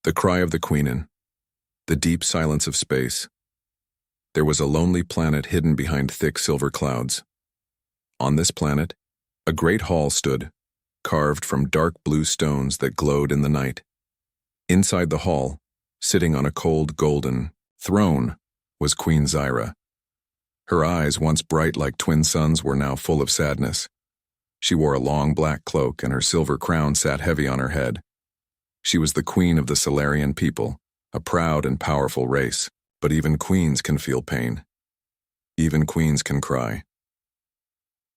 The cry of the queenin, the deep silence of space. There was a lonely planet hidden behind thick silver clouds. On this planet, a great hall stood, carved from dark blue stones that glowed in the night. Inside the hall, sitting on a cold golden throne, was Queen Zyra. Her eyes, once bright like twin suns, were now full of sadness. She wore a long black cloak, and her silver crown sat heavy on her head. She was the queen of the Salarian people, a proud and powerful race, but even queens can feel pain. Even queens can cry.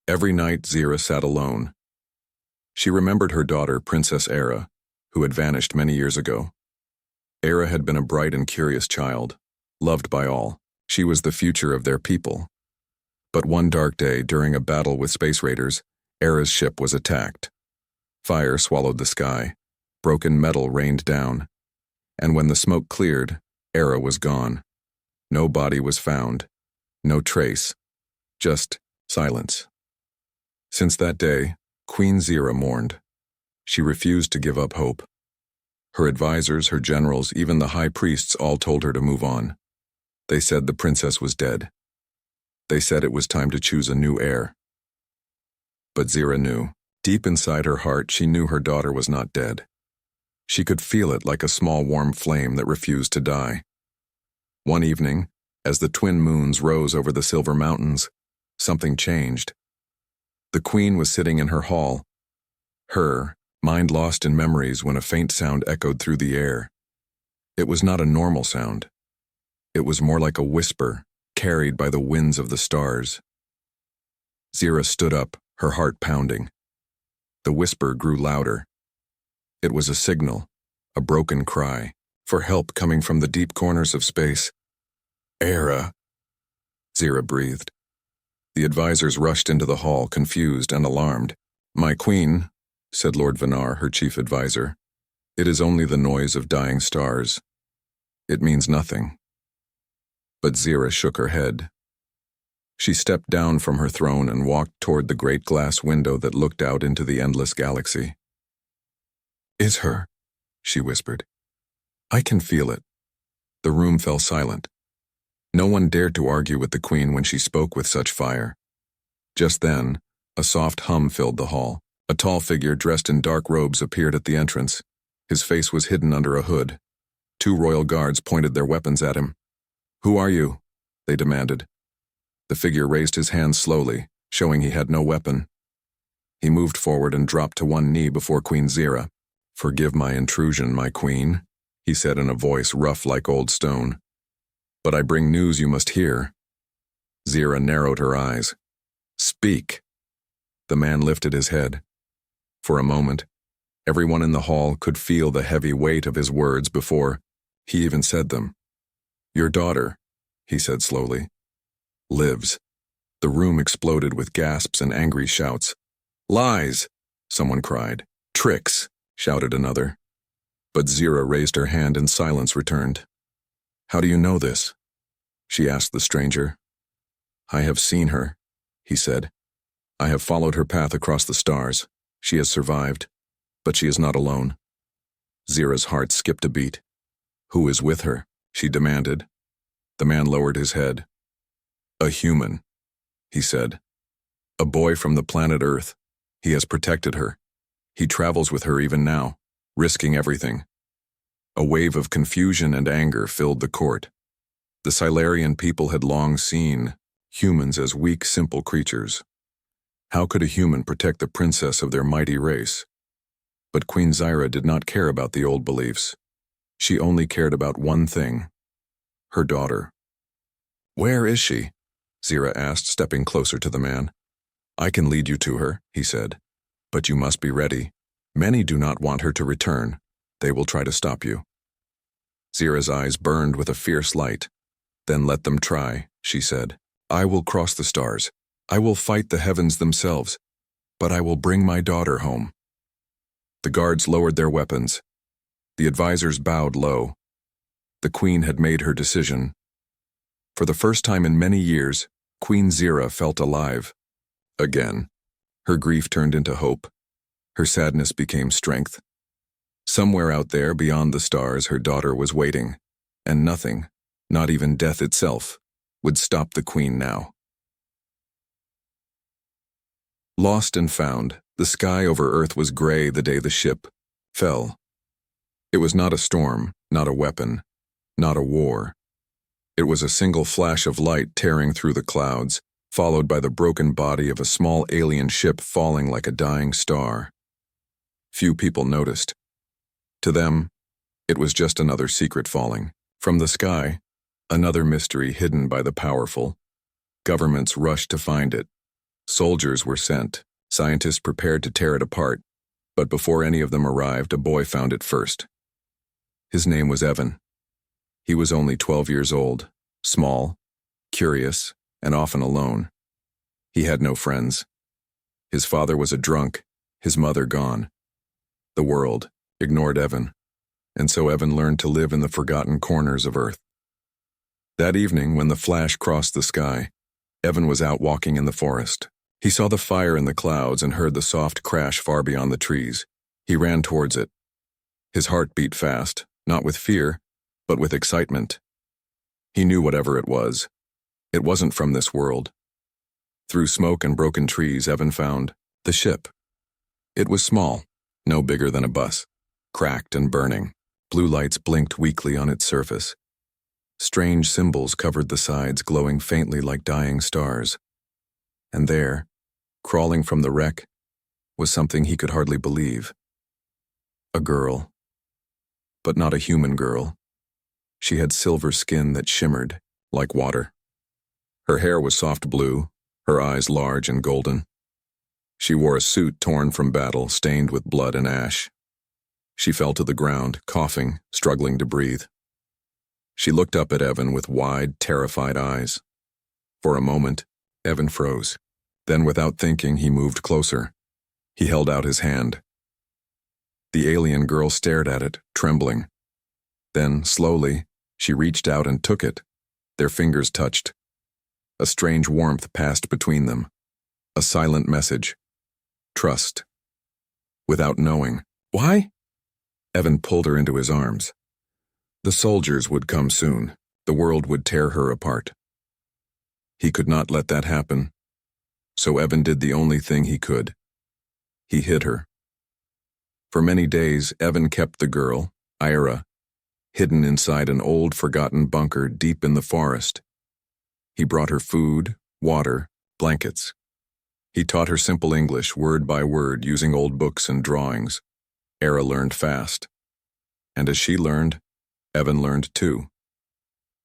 Every night Zyra sat alone. She remembered her daughter, Princess Era, who had vanished many years ago. Era had been a bright and curious child, loved by all. She was the future of their people. But one dark day, during a battle with space raiders, Era's ship was attacked. Fire swallowed the sky. Broken metal rained down. And when the smoke cleared, Era was gone. No body was found. No trace. Just silence. Since that day, Queen Zyra mourned. She refused to give up hope. Her advisors, her generals, even the high priests all told her to move on. They said the princess was dead. They said it was time to choose a new heir. But Zyra knew. Deep inside her heart, she knew her daughter was not dead. She could feel it like a small warm flame that refused to die. One evening, as the twin moons rose over the silver mountains, something changed. The queen was sitting in her hall, her mind lost in memories, when a faint sound echoed through the air. It was not a normal sound. It was more like a whisper, carried by the winds of the stars. Zyra stood up, her heart pounding. The whisper grew louder. It was a signal, a broken cry, for help coming from the deep corners of space. Era, Zyra breathed. The advisors rushed into the hall, confused and alarmed. My queen, said Lord Vinar, her chief advisor, it is only the noise of dying stars. It means nothing. But Zyra shook her head. She stepped down from her throne and walked toward the great glass window that looked out into the endless galaxy. Is her, she whispered. I can feel it. The room fell silent. No one dared to argue with the queen when she spoke with such fire. Just then, a soft hum filled the hall. A tall figure dressed in dark robes appeared at the entrance. His face was hidden under a hood. 2 royal guards pointed their weapons at him. Who are you? They demanded. The figure raised his hands slowly, showing he had no weapon. He moved forward and dropped to one knee before Queen Zyra. Forgive my intrusion, my queen, he said in a voice rough like old stone. But I bring news you must hear. Zyra narrowed her eyes. Speak. The man lifted his head. For a moment, everyone in the hall could feel the heavy weight of his words before he even said them. Your daughter, he said slowly, lives. The room exploded with gasps and angry shouts. Lies, someone cried. Tricks, shouted another. But Zyra raised her hand and silence returned. How do you know this? She asked the stranger. I have seen her, he said. I have followed her path across the stars. She has survived, but she is not alone. Zyra's heart skipped a beat. Who is with her? She demanded. The man lowered his head. A human, he said. A boy from the planet Earth. He has protected her. He travels with her even now, risking everything. A wave of confusion and anger filled the court. The Salarian people had long seen humans as weak, simple creatures. How could a human protect the princess of their mighty race? But Queen Zyra did not care about the old beliefs. She only cared about one thing: her daughter. Where is she? Zyra asked, stepping closer to the man. I can lead you to her, he said. But you must be ready. Many do not want her to return. They will try to stop you. Zyra's eyes burned with a fierce light. Then let them try, she said. I will cross the stars. I will fight the heavens themselves. But I will bring my daughter home. The guards lowered their weapons. The advisors bowed low. The queen had made her decision. For the first time in many years, Queen Zyra felt alive. Again, her grief turned into hope. Her sadness became strength. Somewhere out there beyond the stars, her daughter was waiting, and nothing, not even death itself, would stop the Queen now. Lost and found, the sky over Earth was gray the day the ship fell. It was not a storm, not a weapon, not a war. It was a single flash of light tearing through the clouds, followed by the broken body of a small alien ship falling like a dying star. Few people noticed. To them, it was just another secret falling. From the sky, another mystery hidden by the powerful. Governments rushed to find it. Soldiers were sent. Scientists prepared to tear it apart. But before any of them arrived, a boy found it first. His name was Evan. He was only 12 years old, small, curious, and often alone. He had no friends. His father was a drunk, his mother gone. The world ignored Evan, and so Evan learned to live in the forgotten corners of Earth. That evening, when the flash crossed the sky, Evan was out walking in the forest. He saw the fire in the clouds and heard the soft crash far beyond the trees. He ran towards it. His heart beat fast, not with fear, but with excitement. He knew whatever it wasn't from this world. Through smoke and broken trees, Evan found the ship. It was small, no bigger than a bus, cracked and burning. Blue lights blinked weakly on its surface. Strange symbols covered the sides, glowing faintly like dying stars. And there, crawling from the wreck, was something he could hardly believe. A girl. But not a human girl. She had silver skin that shimmered like water. Her hair was soft blue, her eyes large and golden. She wore a suit torn from battle, stained with blood and ash. She fell to the ground, coughing, struggling to breathe. She looked up at Evan with wide, terrified eyes. For a moment, Evan froze. Then, without thinking, he moved closer. He held out his hand. The alien girl stared at it, trembling. Then, slowly, she reached out and took it. Their fingers touched. A strange warmth passed between them. A silent message. Trust. Without knowing. Why? Evan pulled her into his arms. The soldiers would come soon. The world would tear her apart. He could not let that happen. So Evan did the only thing he could. He hid her. For many days, Evan kept the girl, Ira, hidden inside an old, forgotten bunker deep in the forest. He brought her food, water, blankets. He taught her simple English, word by word, using old books and drawings. Ira learned fast. And as she learned, Evan learned too.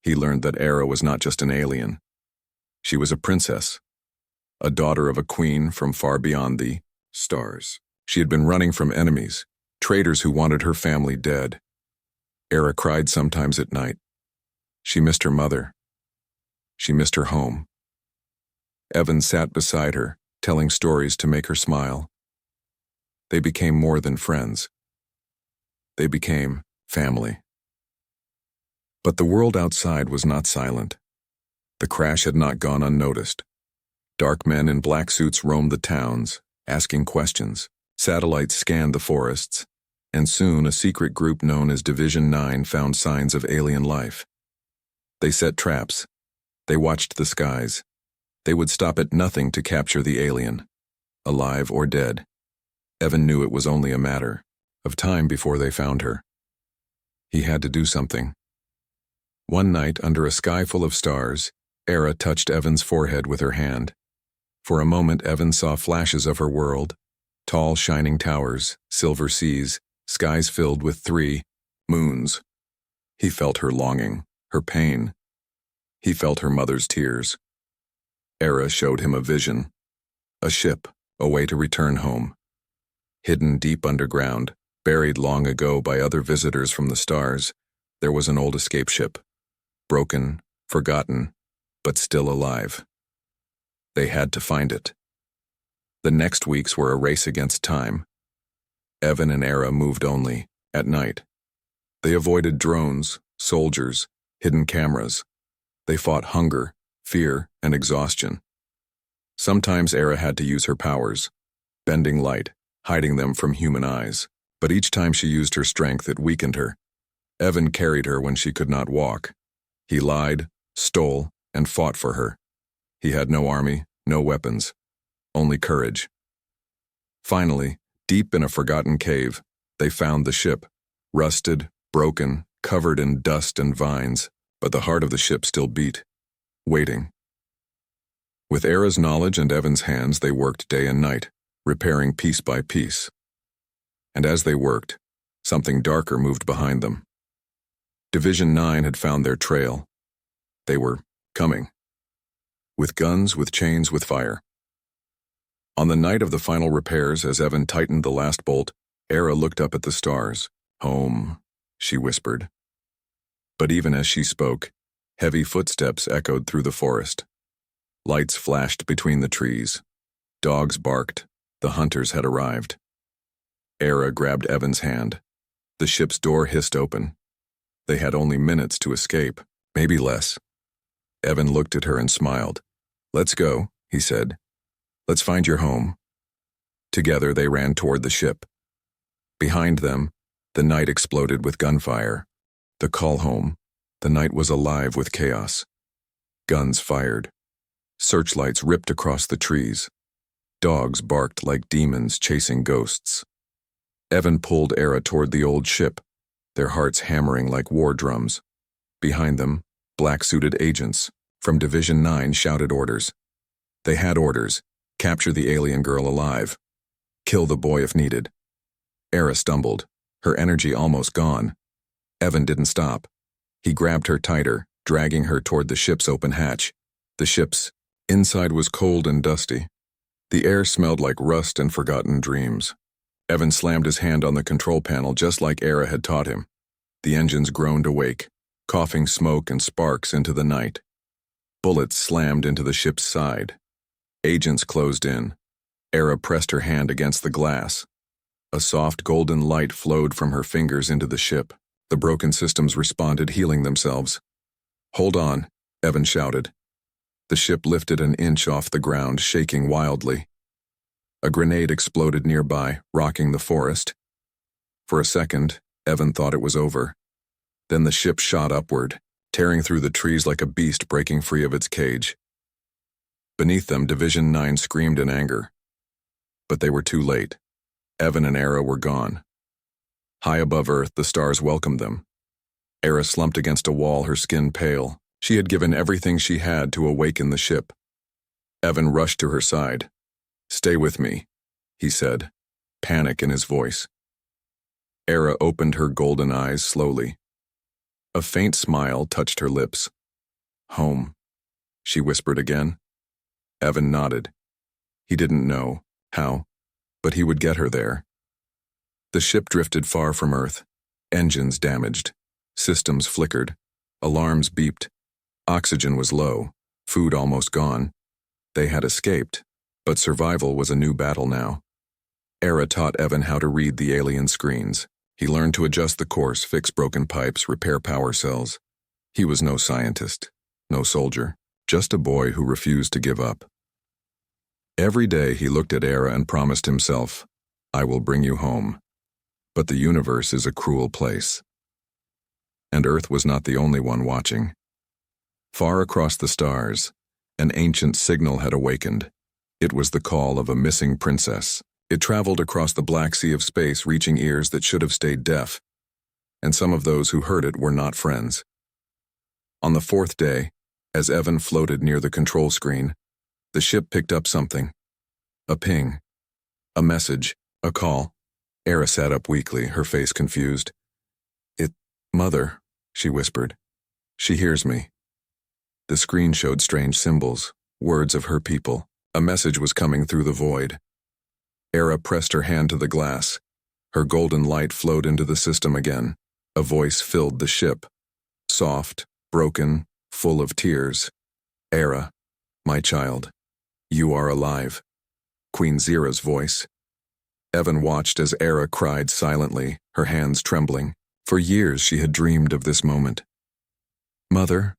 He learned that Ira was not just an alien. She was a princess, a daughter of a queen from far beyond the stars. She had been running from enemies, traitors who wanted her family dead. Ira cried sometimes at night. She missed her mother. She missed her home. Evan sat beside her, telling stories to make her smile. They became more than friends. They became family. But the world outside was not silent. The crash had not gone unnoticed. Dark men in black suits roamed the towns, asking questions. Satellites scanned the forests, and soon a secret group known as Division 9 found signs of alien life. They set traps. They watched the skies. They would stop at nothing to capture the alien, alive or dead. Evan knew it was only a matter of time before they found her. He had to do something. One night, under a sky full of stars, Ira touched Evan's forehead with her hand. For a moment, Evan saw flashes of her world, tall, shining towers, silver seas, skies filled with 3 moons. He felt her longing, her pain. He felt her mother's tears. Ira showed him a vision, a ship, a way to return home. Hidden deep underground, buried long ago by other visitors from the stars, there was an old escape ship, broken, forgotten, but still alive. They had to find it. The next weeks were a race against time. Evan and Ira moved only at night. They avoided drones, soldiers, hidden cameras. They fought hunger, fear, and exhaustion. Sometimes Ira had to use her powers, bending light, hiding them from human eyes. But each time she used her strength, it weakened her. Evan carried her when she could not walk. He lied, stole, and fought for her. He had no army, no weapons, only courage. Finally, deep in a forgotten cave, they found the ship, rusted, broken, covered in dust and vines, but the heart of the ship still beat, waiting. With Era's knowledge and Evan's hands, they worked day and night, repairing piece by piece. And as they worked, something darker moved behind them. Division 9 had found their trail. They were coming. With guns, with chains, with fire. On the night of the final repairs, as Evan tightened the last bolt, Era looked up at the stars. "Home," she whispered. But even as she spoke, heavy footsteps echoed through the forest. Lights flashed between the trees. Dogs barked. The hunters had arrived. Era grabbed Evan's hand. The ship's door hissed open. They had only minutes to escape, maybe less. Evan looked at her and smiled. "Let's go," he said. "Let's find your home." Together they ran toward the ship. Behind them, the night exploded with gunfire. The call home. The night was alive with chaos. Guns fired. Searchlights ripped across the trees. Dogs barked like demons chasing ghosts. Evan pulled Era toward the old ship, their hearts hammering like war drums. Behind them, black-suited agents from Division 9 shouted orders. They had orders: capture the alien girl alive. Kill the boy if needed. Era stumbled, her energy almost gone. Evan didn't stop. He grabbed her tighter, dragging her toward the ship's open hatch. The ship's inside was cold and dusty. The air smelled like rust and forgotten dreams. Evan slammed his hand on the control panel just like Era had taught him. The engines groaned awake, coughing smoke and sparks into the night. Bullets slammed into the ship's side. Agents closed in. Era pressed her hand against the glass. A soft golden light flowed from her fingers into the ship. The broken systems responded, healing themselves. "Hold on," Evan shouted. The ship lifted an inch off the ground, shaking wildly. A grenade exploded nearby, rocking the forest. For a second, Evan thought it was over. Then the ship shot upward, tearing through the trees like a beast breaking free of its cage. Beneath them, Division 9 screamed in anger. But they were too late. Evan and Era were gone. High above Earth, the stars welcomed them. Era slumped against a wall, her skin pale. She had given everything she had to awaken the ship. Evan rushed to her side. "Stay with me," he said, panic in his voice. Era opened her golden eyes slowly. A faint smile touched her lips. "Home," she whispered again. Evan nodded. He didn't know how, but he would get her there. The ship drifted far from Earth. Engines damaged. Systems flickered. Alarms beeped. Oxygen was low. Food almost gone. They had escaped, but survival was a new battle now. Era taught Evan how to read the alien screens. He learned to adjust the course, fix broken pipes, repair power cells. He was no scientist, no soldier, just a boy who refused to give up. Every day he looked at Era and promised himself, "I will bring you home." But the universe is a cruel place. And Earth was not the only one watching. Far across the stars, an ancient signal had awakened. It was the call of a missing princess. It traveled across the black sea of space, reaching ears that should have stayed deaf. And some of those who heard it were not friends. On the fourth day, as Evan floated near the control screen, the ship picked up something. A ping. A message. A call. Era sat up weakly, her face confused. "Mother," she whispered. "She hears me." The screen showed strange symbols, words of her people. A message was coming through the void. Era pressed her hand to the glass. Her golden light flowed into the system again. A voice filled the ship. Soft, broken, full of tears. "Era, my child, you are alive." Queen Zira's voice. Evan watched as Era cried silently, her hands trembling. For years she had dreamed of this moment. "Mother,"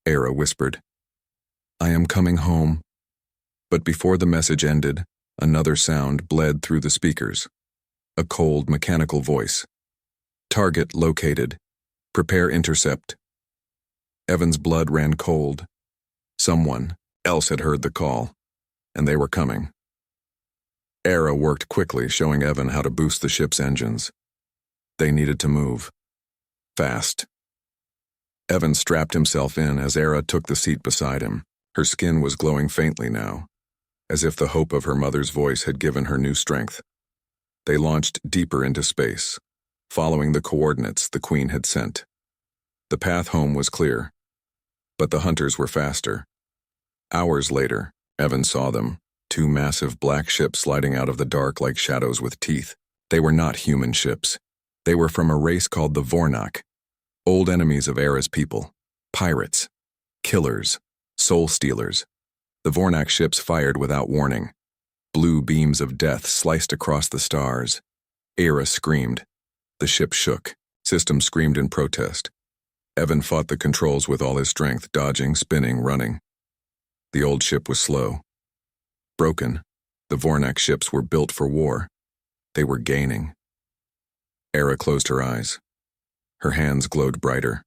Era whispered, "I am coming home." But before the message ended, another sound bled through the speakers. a cold, mechanical voice. Target located. Prepare intercept. Evan's blood ran cold. Someone else had heard the call, and they were coming. Era worked quickly, showing Evan how to boost the ship's engines. They needed to move. Fast. Evan strapped himself in as Era took the seat beside him. Her skin was glowing faintly now, as if the hope of her mother's voice had given her new strength. They launched deeper into space, following the coordinates the Queen had sent. The path home was clear, but the hunters were faster. Hours later, Evan saw them, two massive black ships sliding out of the dark like shadows with teeth. They were not human ships. They were from a race called the Vornak, old enemies of Era's people, pirates, killers, soul stealers. The Vornak ships fired without warning. Blue beams of death sliced across the stars. Era screamed. The ship shook. System screamed in protest. Evan fought the controls with all his strength, dodging, spinning, running. The old ship was slow. Broken, the Vornak ships were built for war. They were gaining. Era closed her eyes. Her hands glowed brighter.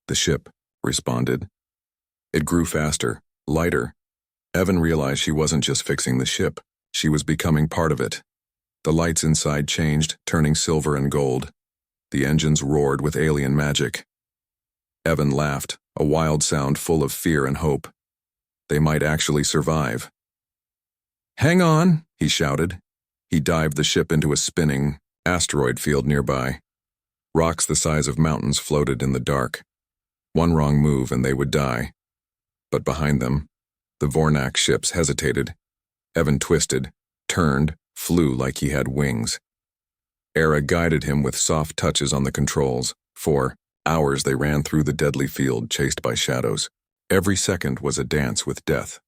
The ship responded. It grew faster, lighter. Evan realized she wasn't just fixing the ship. She was becoming part of it. The lights inside changed, turning silver and gold. The engines roared with alien magic. Evan laughed, a wild sound full of fear and hope. They might actually survive. "Hang on," he shouted. He dived the ship into a spinning asteroid field nearby. Rocks the size of mountains floated in the dark. One wrong move and they would die. But behind them, the Vornak ships hesitated. Evan twisted, turned, flew like he had wings. Era guided him with soft touches on the controls. For hours they ran through the deadly field, chased by shadows. Every second was a dance with death.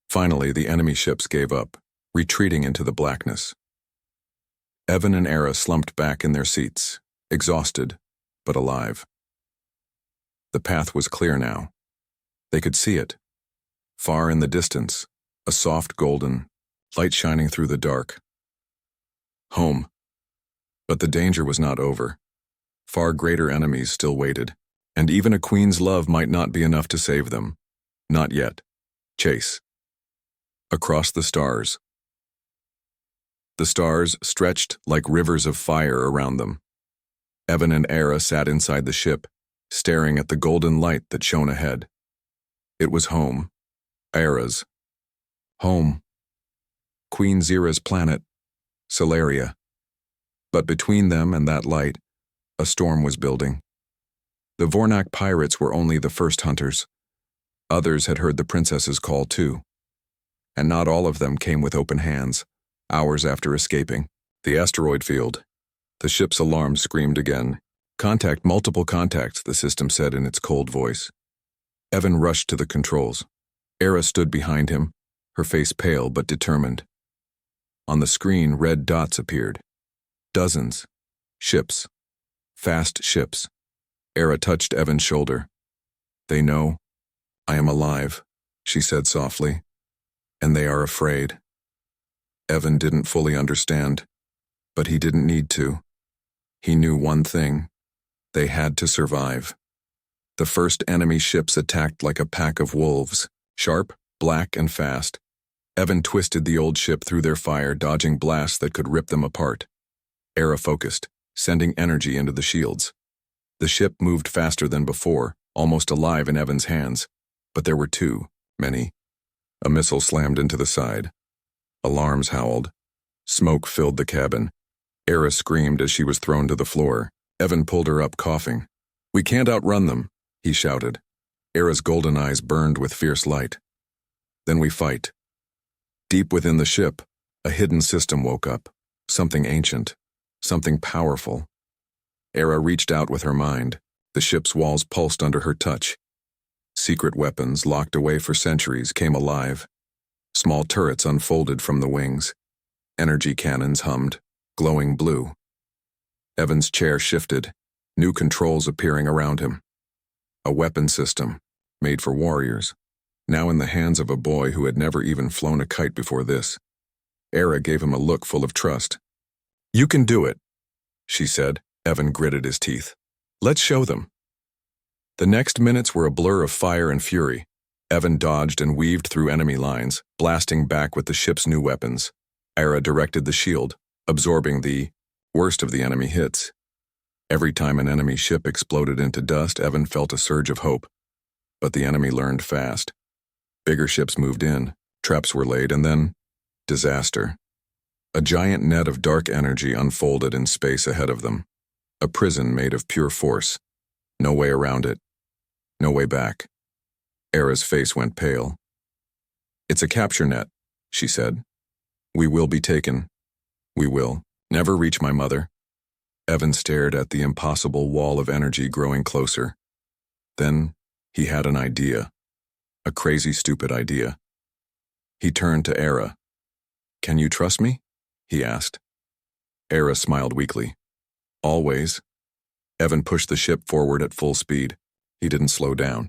Finally, the enemy ships gave up, retreating into the blackness. Evan and Era slumped back in their seats, exhausted, but alive. The path was clear now. They could see it. Far in the distance, a soft golden light shining through the dark. Home. But the danger was not over. Far greater enemies still waited, and even a queen's love might not be enough to save them. Not yet. Chase. Across the stars. The stars stretched like rivers of fire around them. Evan and Era sat inside the ship, staring at the golden light that shone ahead. It was home. Era's. Home. Queen Zira's planet, Salaria. But between them and that light, a storm was building. The Vornak pirates were only the first hunters. Others had heard the princess's call too. And not all of them came with open hands. Hours after escaping, the asteroid field, the ship's alarm screamed again. "Contact, multiple contacts," the system said in its cold voice. Evan rushed to the controls. Era stood behind him, her face pale but determined. On the screen, red dots appeared. Dozens. Ships. Fast ships. Era touched Evan's shoulder. "They know I am alive," she said softly, "and they are afraid." Evan didn't fully understand, but he didn't need to. He knew one thing. They had to survive. The first enemy ships attacked like a pack of wolves, sharp, black, and fast. Evan twisted the old ship through their fire, dodging blasts that could rip them apart. Era focused, sending energy into the shields. The ship moved faster than before, almost alive in Evan's hands. But there were too many. A missile slammed into the side. Alarms howled. Smoke filled the cabin. Era screamed as she was thrown to the floor. Evan pulled her up, coughing. "We can't outrun them," he shouted. Era's golden eyes burned with fierce light. "Then we fight." Deep within the ship, a hidden system woke up. Something ancient. Something powerful. Era reached out with her mind. The ship's walls pulsed under her touch. Secret weapons, locked away for centuries, came alive. Small turrets unfolded from the wings. Energy cannons hummed, glowing blue. Evan's chair shifted, new controls appearing around him. A weapon system, made for warriors, now in the hands of a boy who had never even flown a kite before this. Era gave him a look full of trust. You can do it, she said. Evan gritted his teeth. Let's show them. The next minutes were a blur of fire and fury. Evan dodged and weaved through enemy lines, blasting back with the ship's new weapons. Era directed the shield, absorbing the worst of the enemy hits. Every time an enemy ship exploded into dust, Evan felt a surge of hope. But the enemy learned fast. Bigger ships moved in, traps were laid, and then disaster. A giant net of dark energy unfolded in space ahead of them. A prison made of pure force. No way around it. No way back. Era's face went pale. It's a capture net, she said. We will be taken. We will never reach my mother. Evan stared at the impossible wall of energy growing closer. Then he had an idea. A crazy, stupid idea. He turned to Era. Can you trust me? He asked. Era smiled weakly. Always. Evan pushed the ship forward at full speed. He didn't slow down.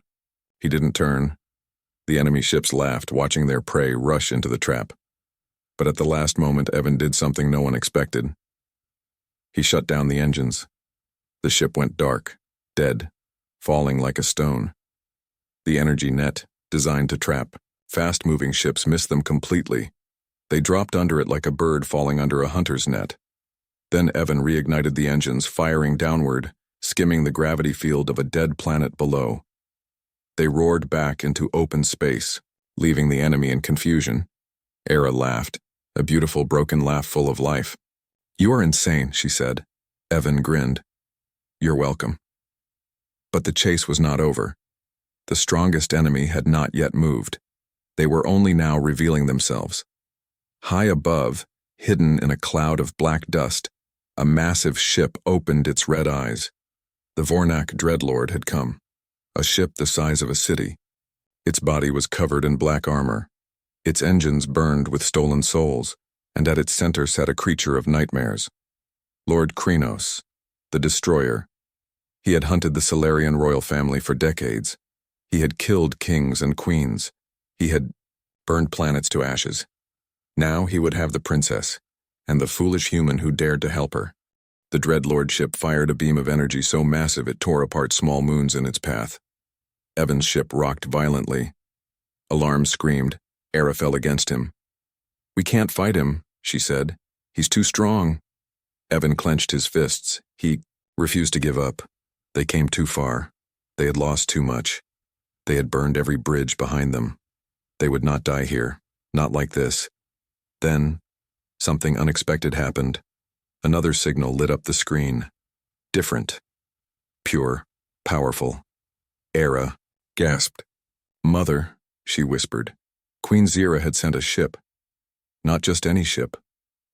He didn't turn. The enemy ships laughed, watching their prey rush into the trap. But at the last moment, Evan did something no one expected. He shut down the engines. The ship went dark, dead, falling like a stone. The energy net, designed to trap fast-moving ships, missed them completely. They dropped under it like a bird falling under a hunter's net. Then Evan reignited the engines, firing downward, skimming the gravity field of a dead planet below. They roared back into open space, leaving the enemy in confusion. Era laughed, a beautiful broken laugh full of life. You are insane, she said. Evan grinned. You're welcome. But the chase was not over. The strongest enemy had not yet moved. They were only now revealing themselves. High above, hidden in a cloud of black dust, a massive ship opened its red eyes. The Vornak Dreadlord had come, a ship the size of a city. Its body was covered in black armor. Its engines burned with stolen souls, and at its center sat a creature of nightmares. Lord Krenos, the Destroyer. He had hunted the Salarian royal family for decades. He had killed kings and queens. He had burned planets to ashes. Now he would have the princess, and the foolish human who dared to help her. The Dreadlord ship fired a beam of energy so massive it tore apart small moons in its path. Evan's ship rocked violently. Alarms screamed. Era fell against him. We can't fight him, she said. He's too strong. Evan clenched his fists. He refused to give up. They came too far. They had lost too much. They had burned every bridge behind them. They would not die here. Not like this. Then, something unexpected happened. Another signal lit up the screen. Different. Pure. Powerful. Era gasped. Mother, she whispered. Queen Zira had sent a ship. Not just any ship.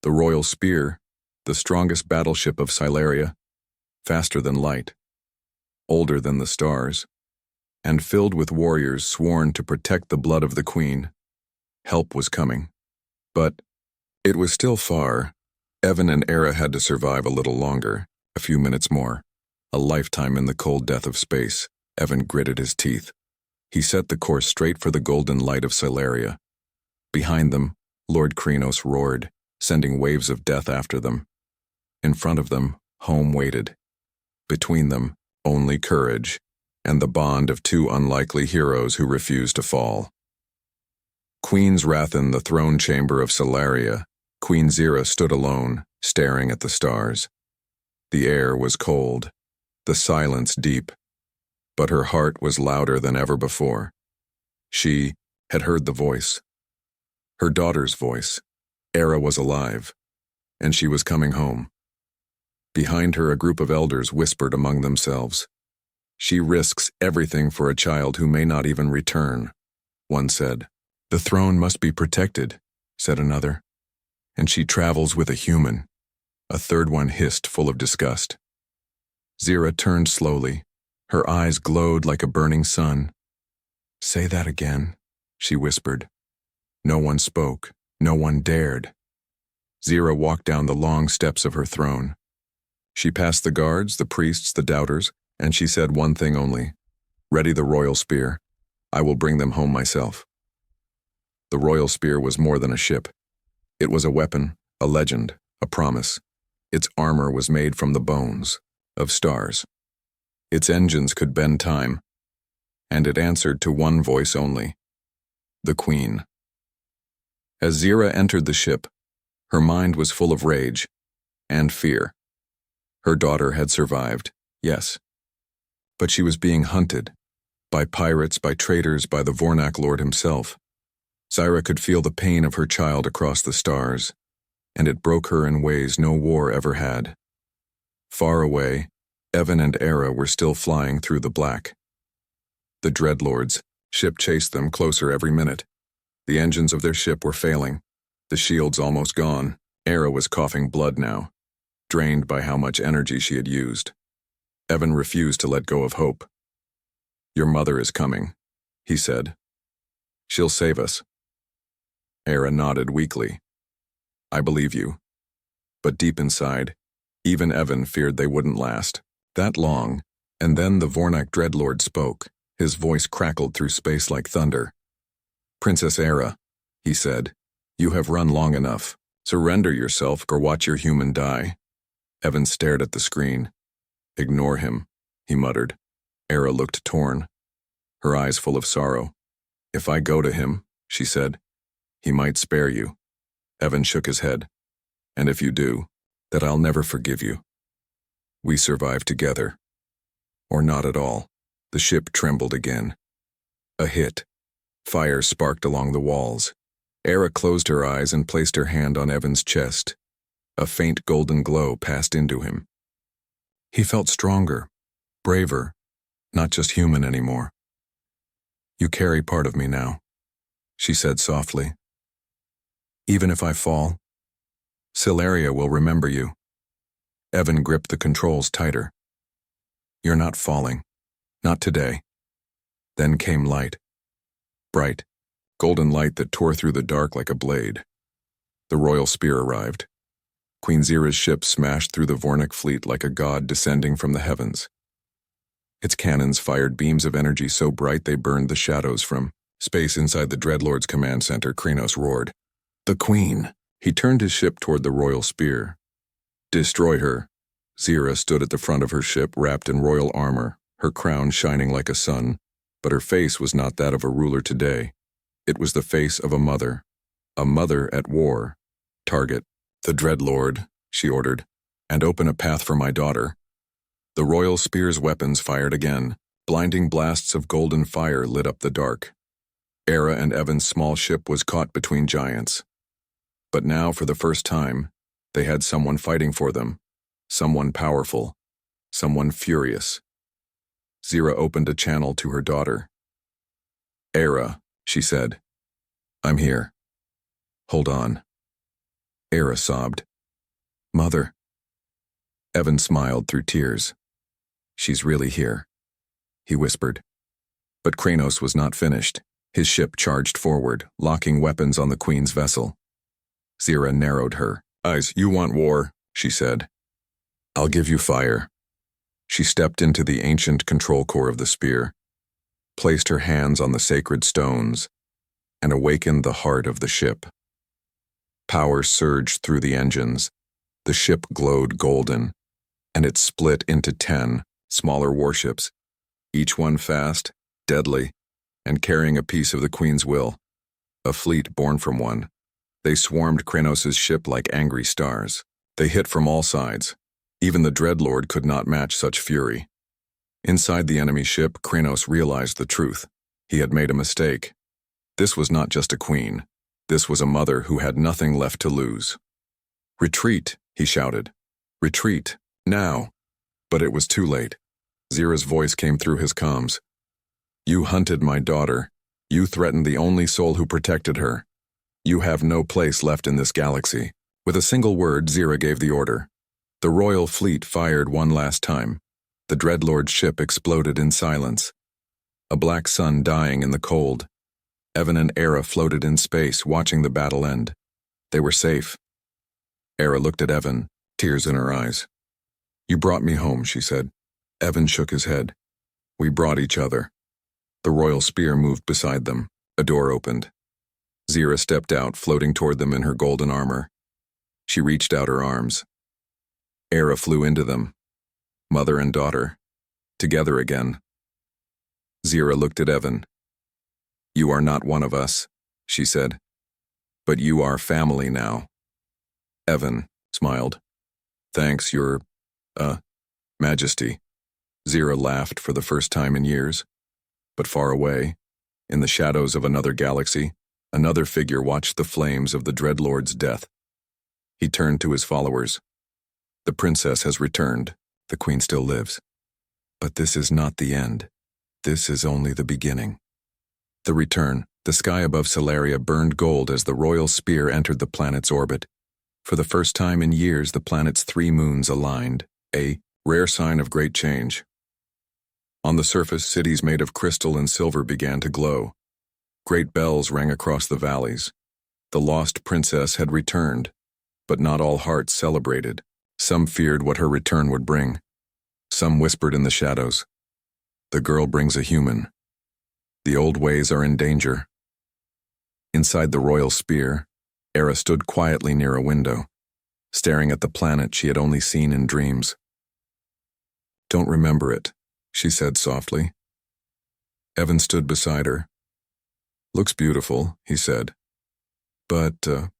The Royal Spear, the strongest battleship of Salaria, faster than light, older than the stars, and filled with warriors sworn to protect the blood of the Queen. Help was coming. But it was still far. Evan and Era had to survive a little longer, a few minutes more. A lifetime in the cold death of space. Evan gritted his teeth. He set the course straight for the golden light of Salaria. Behind them, Lord Krenos roared, sending waves of death after them. In front of them, home waited. Between them, only courage, and the bond of two unlikely heroes who refused to fall. Queen's Rathan, the throne chamber of Salaria, Queen Zira stood alone, staring at the stars. The air was cold, the silence deep, but her heart was louder than ever before. She had heard the voice. Her daughter's voice. Era was alive, and she was coming home. Behind her, a group of elders whispered among themselves. She risks everything for a child who may not even return, one said. The throne must be protected, said another. And she travels with a human, a third one hissed, full of disgust. Zira turned slowly. Her eyes glowed like a burning sun. Say that again, she whispered. No one spoke. No one dared. Zira walked down the long steps of her throne. She passed the guards, the priests, the doubters, and she said one thing only. Ready the royal spear. I will bring them home myself. The royal spear was more than a ship. It was a weapon, a legend, a promise. Its armor was made from the bones of stars. Its engines could bend time, and it answered to one voice only, the Queen. As Zira entered the ship, her mind was full of rage and fear. Her daughter had survived, yes, but she was being hunted by pirates, by traitors, by the Vornak Lord himself. Zira could feel the pain of her child across the stars, and it broke her in ways no war ever had. Far away, Evan and Era were still flying through the black. The Dreadlord's ship chased them closer every minute. The engines of their ship were failing, the shields almost gone. Era was coughing blood now, drained by how much energy she had used. Evan refused to let go of hope. "Your mother is coming," he said. "She'll save us." Era nodded weakly. "I believe you." But deep inside, even Evan feared they wouldn't last that long, and then the Vornak Dreadlord spoke. His voice crackled through space like thunder. "Princess Era," he said, "you have run long enough. Surrender yourself or watch your human die." Evan stared at the screen. "Ignore him," he muttered. Era looked torn, her eyes full of sorrow. "If I go to him," she said, "he might spare you." Evan shook his head. "And if you do, that I'll never forgive you. We survive together. Or not at all." The ship trembled again. A hit. Fire sparked along the walls. Era closed her eyes and placed her hand on Evan's chest. A faint golden glow passed into him. He felt stronger, braver, not just human anymore. "You carry part of me now," she said softly. "Even if I fall, Salaria will remember you." Evan gripped the controls tighter. "You're not falling. Not today." Then came light. Bright, golden light that tore through the dark like a blade. The royal spear arrived. Queen Zira's ship smashed through the Vornak fleet like a god descending from the heavens. Its cannons fired beams of energy so bright they burned the shadows from space inside the Dreadlord's command center. Kranos roared, "The Queen!" He turned his ship toward the royal spear. "Destroy her." Zira stood at the front of her ship wrapped in royal armor, her crown shining like a sun, but her face was not that of a ruler today. It was the face of a mother at war. "Target the Dreadlord," she ordered, "and open a path for my daughter." The royal spear's weapons fired again. Blinding blasts of golden fire lit up the dark. Era and Evan's small ship was caught between giants. But now, for the first time, they had someone fighting for them, someone powerful, someone furious. Zira opened a channel to her daughter. "Era," she said, "I'm here. Hold on." Era sobbed. "Mother." Evan smiled through tears. "She's really here," he whispered. But Kranos was not finished. His ship charged forward, locking weapons on the Queen's vessel. Zira narrowed her eyes. "You want war," she said. "I'll give you fire." She stepped into the ancient control core of the spear, placed her hands on the sacred stones, and awakened the heart of the ship. Power surged through the engines. The ship glowed golden, and it split into 10 smaller warships, each one fast, deadly, and carrying a piece of the Queen's will, a fleet born from one. They swarmed Kranos' ship like angry stars. They hit from all sides. Even the Dreadlord could not match such fury. Inside the enemy ship, Kranos realized the truth. He had made a mistake. This was not just a queen. This was a mother who had nothing left to lose. "Retreat," he shouted. "Retreat, now." But it was too late. Zira's voice came through his comms. "You hunted my daughter. You threatened the only soul who protected her. You have no place left in this galaxy." With a single word, Zira gave the order. The royal fleet fired one last time. The Dreadlord's ship exploded in silence. A black sun dying in the cold. Evan and Era floated in space, watching the battle end. They were safe. Era looked at Evan, tears in her eyes. "You brought me home," she said. Evan shook his head. "We brought each other." The royal spear moved beside them. A door opened. Zira stepped out, floating toward them in her golden armor. She reached out her arms. Era flew into them, mother and daughter, together again. Zira looked at Evan. "You are not one of us," she said. "But you are family now." Evan smiled. "Thanks, your, Majesty." Zira laughed for the first time in years. But far away, in the shadows of another galaxy, another figure watched the flames of the Dreadlord's death. He turned to his followers. "The princess has returned. The queen still lives. But this is not the end. This is only the beginning." The return. The sky above Salaria burned gold as the royal spear entered the planet's orbit. For the first time in years, the planet's 3 moons aligned, a rare sign of great change. On the surface, cities made of crystal and silver began to glow. Great bells rang across the valleys. The lost princess had returned, but not all hearts celebrated. Some feared what her return would bring. Some whispered in the shadows, "The girl brings a human. The old ways are in danger." Inside the royal spear, Era stood quietly near a window, staring at the planet she had only seen in dreams. "Don't remember it," she said softly. Evan stood beside her. "Looks beautiful," he said. "But, a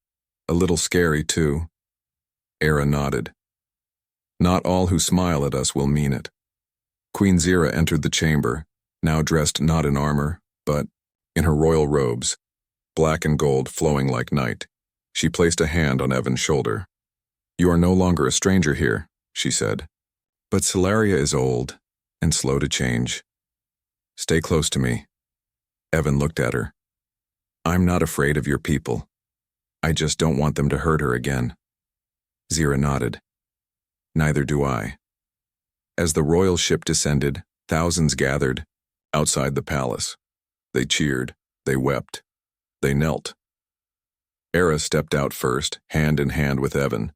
little scary, too." Era nodded. "Not all who smile at us will mean it." Queen Zira entered the chamber, now dressed not in armor, but in her royal robes, black and gold flowing like night. She placed a hand on Evan's shoulder. "You are no longer a stranger here," she said. "But Salaria is old and slow to change. Stay close to me." Evan looked at her. "I'm not afraid of your people. I just don't want them to hurt her again." Zira nodded. "Neither do I." As the royal ship descended, thousands gathered outside the palace. They cheered, they wept, they knelt. Era stepped out first, hand in hand with Evan.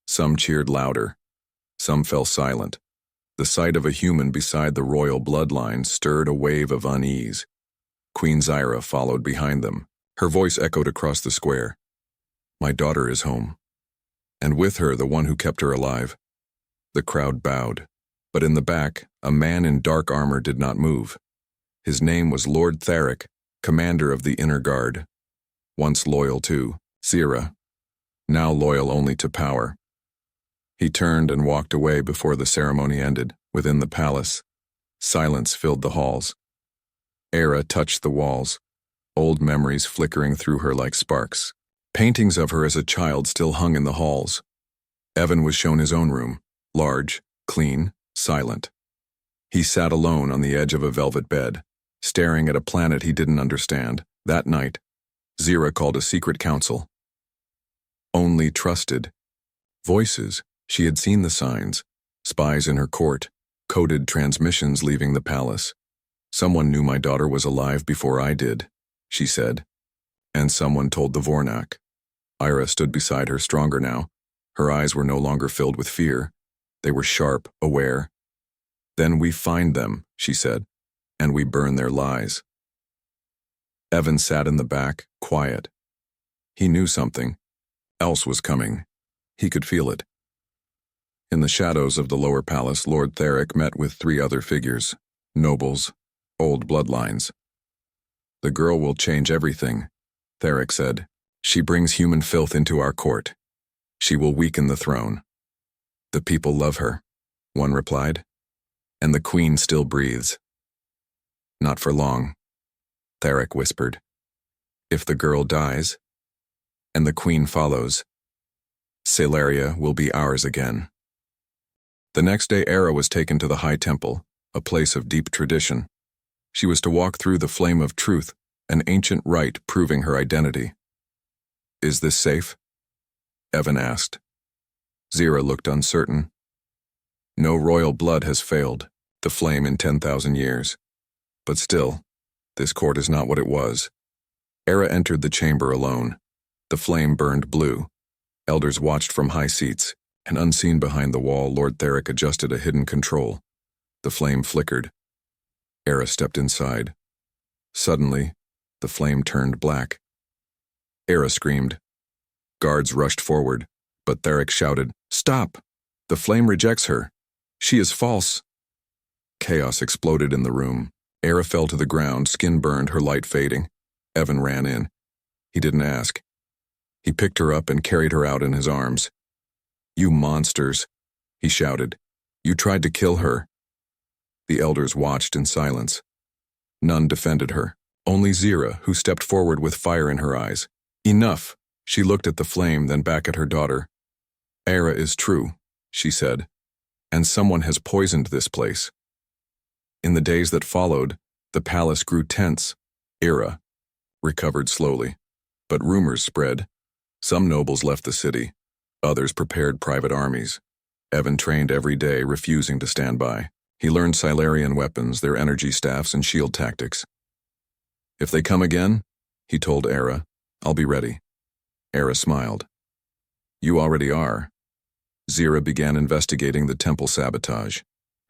Some cheered louder, some fell silent. The sight of a human beside the royal bloodline stirred a wave of unease. Queen Zira followed behind them. Her voice echoed across the square. "My daughter is home. And with her the one who kept her alive." The crowd bowed, but in the back, a man in dark armor did not move. His name was Lord Theric, commander of the Inner Guard. Once loyal to Zira, now loyal only to power. He turned and walked away before the ceremony ended. Within the palace, silence filled the halls. Era touched the walls, old memories flickering through her like sparks. Paintings of her as a child still hung in the halls. Evan was shown his own room, large, clean, silent. He sat alone on the edge of a velvet bed, staring at a planet he didn't understand. That night, Zira called a secret council. Only trusted. Voices. She had seen the signs. Spies in her court. Coded transmissions leaving the palace. "Someone knew my daughter was alive before I did," she said. And someone told the Vornak. Ira stood beside her, stronger now. Her eyes were no longer filled with fear. They were sharp, aware. "Then we find them," she said, "and we burn their lies." Evan sat in the back, quiet. He knew something else was coming. He could feel it. In the shadows of the lower palace, Lord Theric met with 3 other figures, nobles, old bloodlines. "The girl will change everything," Theric said. "She brings human filth into our court. She will weaken the throne." "The people love her," one replied. "And the queen still breathes." "Not for long," Theric whispered. "If the girl dies, and the queen follows, Salaria will be ours again." The next day, Era was taken to the High Temple, a place of deep tradition. She was to walk through the flame of truth, an ancient rite proving her identity. "Is this safe?" Evan asked. Zira looked uncertain. "No royal blood has failed the flame in 10,000 years. But still, this court is not what it was." Era entered the chamber alone. The flame burned blue. Elders watched from high seats, and unseen behind the wall, Lord Theric adjusted a hidden control. The flame flickered. Era stepped inside. Suddenly, the flame turned black. Era screamed. Guards rushed forward, but Theric shouted, "Stop!" The flame rejects her. She is false. Chaos exploded in the room. Era fell to the ground, skin burned, her light fading. Evan ran in. He didn't ask. He picked her up and carried her out in his arms. "You monsters," he shouted. "You tried to kill her." The elders watched in silence. None defended her. Only Zira, who stepped forward with fire in her eyes. "Enough." She looked at the flame, then back at her daughter. "Era is true," she said, "and someone has poisoned this place." In the days that followed, the palace grew tense. Era recovered slowly, but rumors spread. Some nobles left the city. Others prepared private armies. Evan trained every day, refusing to stand by. He learned Salarian weapons, their energy staffs, and shield tactics. "If they come again," he told Era, "I'll be ready." Era smiled. "You already are." Zira began investigating the temple sabotage.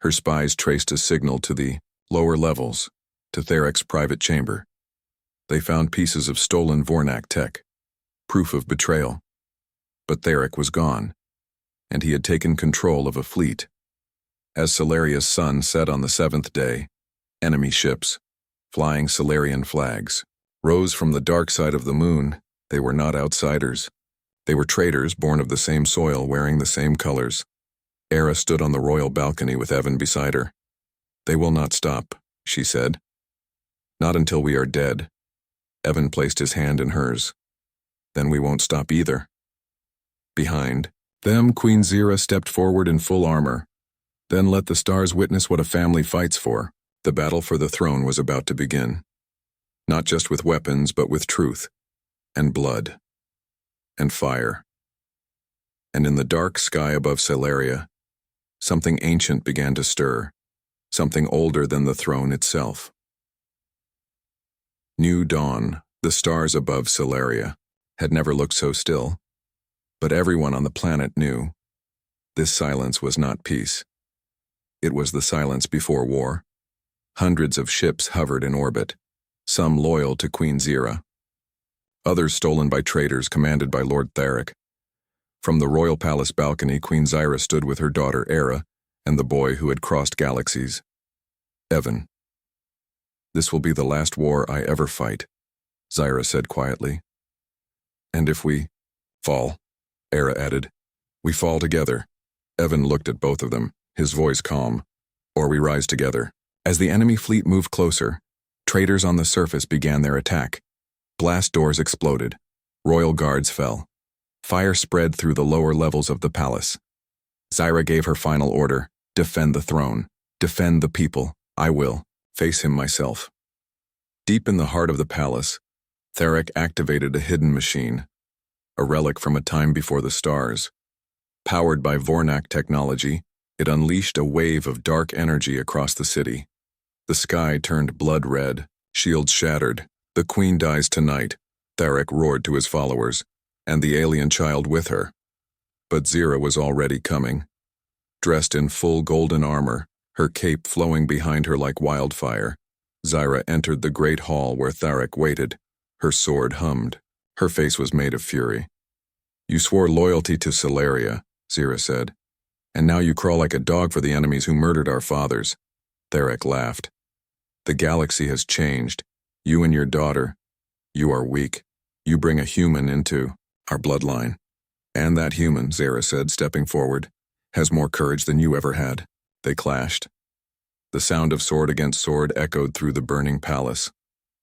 Her spies traced a signal to the lower levels, to Therek's private chamber. They found pieces of stolen Vornak tech, proof of betrayal. But Therek was gone, and he had taken control of a fleet. As Salaria's sun set on the 7th day, enemy ships, flying Salarian flags, rose from the dark side of the moon. They were not outsiders. They were traders born of the same soil, wearing the same colors. Era stood on the royal balcony with Evan beside her. "They will not stop," she said. "Not until we are dead." Evan placed his hand in hers. "Then we won't stop either." Behind them, Queen Zira stepped forward in full armor. "Then let the stars witness what a family fights for." The battle for the throne was about to begin. Not just with weapons, but with truth, and blood, and fire. And in the dark sky above Salaria, something ancient began to stir, something older than the throne itself. New dawn, the stars above Salaria, had never looked so still. But everyone on the planet knew. This silence was not peace. It was the silence before war. Hundreds of ships hovered in orbit, some loyal to Queen Zira, others stolen by traitors commanded by Lord Therek. From the royal palace balcony, Queen Zira stood with her daughter Era and the boy who had crossed galaxies. "Evan, this will be the last war I ever fight," Zira said quietly. "And if we fall," Era added, "we fall together." Evan looked at both of them, his voice calm. "Or we rise together." As the enemy fleet moved closer, traitors on the surface began their attack. Blast doors exploded. Royal guards fell. Fire spread through the lower levels of the palace. Zira gave her final order: "Defend the throne. Defend the people. I will face him myself." Deep in the heart of the palace, Therek activated a hidden machine, a relic from a time before the stars. Powered by Vornak technology, it unleashed a wave of dark energy across the city. The sky turned blood red, shields shattered. "The queen dies tonight," Therek roared to his followers, and the alien child with her. But Zira was already coming. Dressed in full golden armor, her cape flowing behind her like wildfire, Zira entered the great hall where Therek waited. Her sword hummed. Her face was made of fury. "You swore loyalty to Salaria," Zira said, "and now you crawl like a dog for the enemies who murdered our fathers." Therek laughed. "The galaxy has changed. You and your daughter, you are weak. You bring a human into our bloodline. And that human," Zira said, stepping forward, "has more courage than you ever had." They clashed. The sound of sword against sword echoed through the burning palace.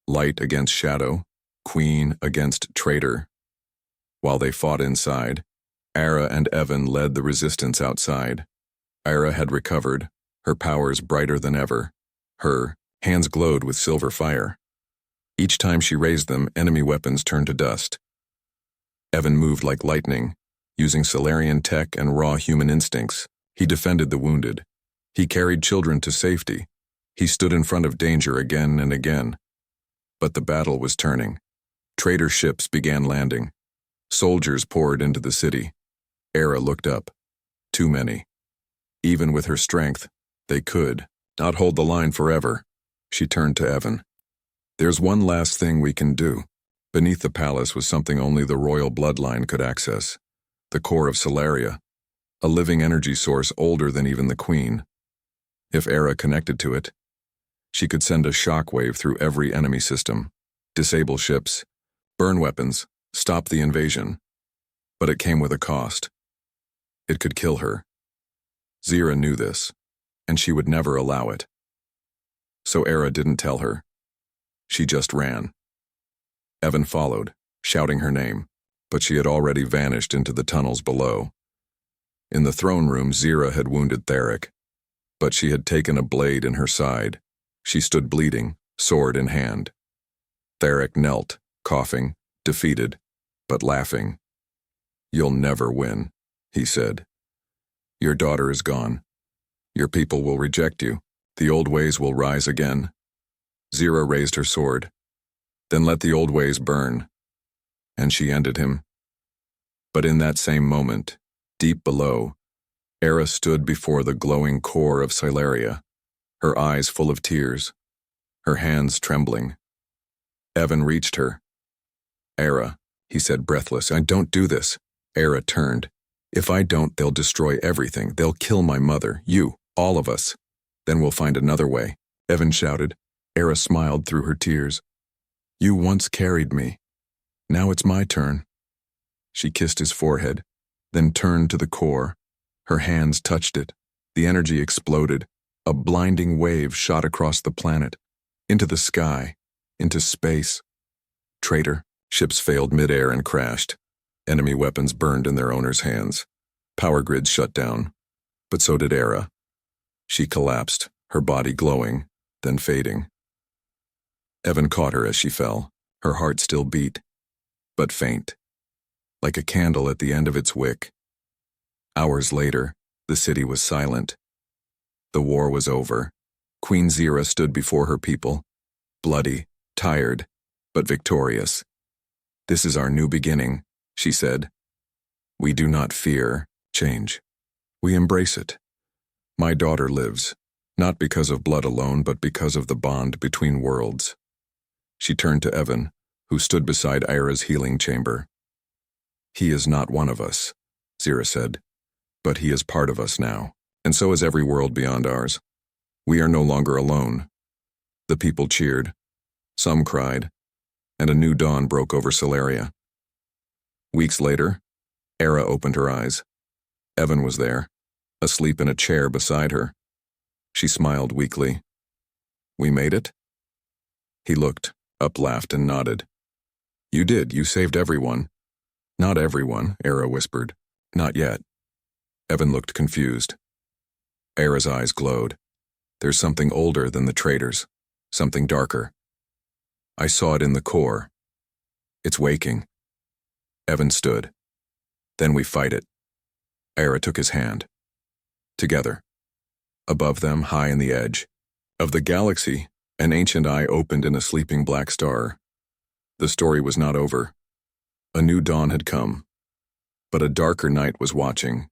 Light against shadow, queen against traitor. While they fought inside, Era and Evan led the resistance outside. Era had recovered, her powers brighter than ever. Her hands glowed with silver fire. Each time she raised them, enemy weapons turned to dust. Evan moved like lightning, using Salarian tech and raw human instincts. He defended the wounded. He carried children to safety. He stood in front of danger again and again. But the battle was turning. Traitor ships began landing. Soldiers poured into the city. Era looked up. Too many. Even with her strength, they could not hold the line forever. She turned to Evan. "There's one last thing we can do." Beneath the palace was something only the royal bloodline could access. The core of Salaria. a living energy source older than even the Queen. If Era connected to it, she could send a shockwave through every enemy system, disable ships, burn weapons, stop the invasion. But it came with a cost. It could kill her. Zira knew this, and she would never allow it. So Era didn't tell her. She just ran. Evan followed, shouting her name, but she had already vanished into the tunnels below. In the throne room, Zira had wounded Theric, but she had taken a blade in her side. She stood bleeding, sword in hand. Theric knelt, coughing, defeated, but laughing. "You'll never win," he said. "Your daughter is gone. Your people will reject you. The old ways will rise again." Zira raised her sword. "Then let the old ways burn." And she ended him. But in that same moment, deep below, Era stood before the glowing core of Salaria, her eyes full of tears, her hands trembling. Evan reached her. "Era," he said, breathless, "I don't do this." Era turned. "If I don't, they'll destroy everything. They'll kill my mother, you, all of us. Then we'll find another way," Evan shouted. Era smiled through her tears. "You once carried me. Now it's my turn." She kissed his forehead, then turned to the core. Her hands touched it. The energy exploded. A blinding wave shot across the planet, into the sky, into space. Traitor. Ships failed midair and crashed. Enemy weapons burned in their owners' hands. Power grids shut down. But so did Era. She collapsed, her body glowing, then fading. Evan caught her as she fell. Her heart still beat, but faint, like a candle at the end of its wick. Hours later, the city was silent. The war was over. Queen Zira stood before her people, bloody, tired, but victorious. "This is our new beginning," she said. "We do not fear change. We embrace it. My daughter lives, not because of blood alone, but because of the bond between worlds." She turned to Evan, who stood beside Era's healing chamber. "He is not one of us," Zira said, "but he is part of us now, and so is every world beyond ours. We are no longer alone." The people cheered. Some cried, and a new dawn broke over Salaria. Weeks later, Era opened her eyes. Evan was there, asleep in a chair beside her. She smiled weakly. "We made it?" He looked, up, laughed, and nodded. "You did. You saved everyone." "Not everyone," Era whispered. "Not yet." Evan looked confused. Era's eyes glowed. "There's something older than the traitors, something darker. I saw it in the core. It's waking." Evan stood. "Then we fight it." Era took his hand. Together. Above them, high in the edge of the galaxy, an ancient eye opened in a sleeping black star. The story was not over. A new dawn had come, but a darker night was watching.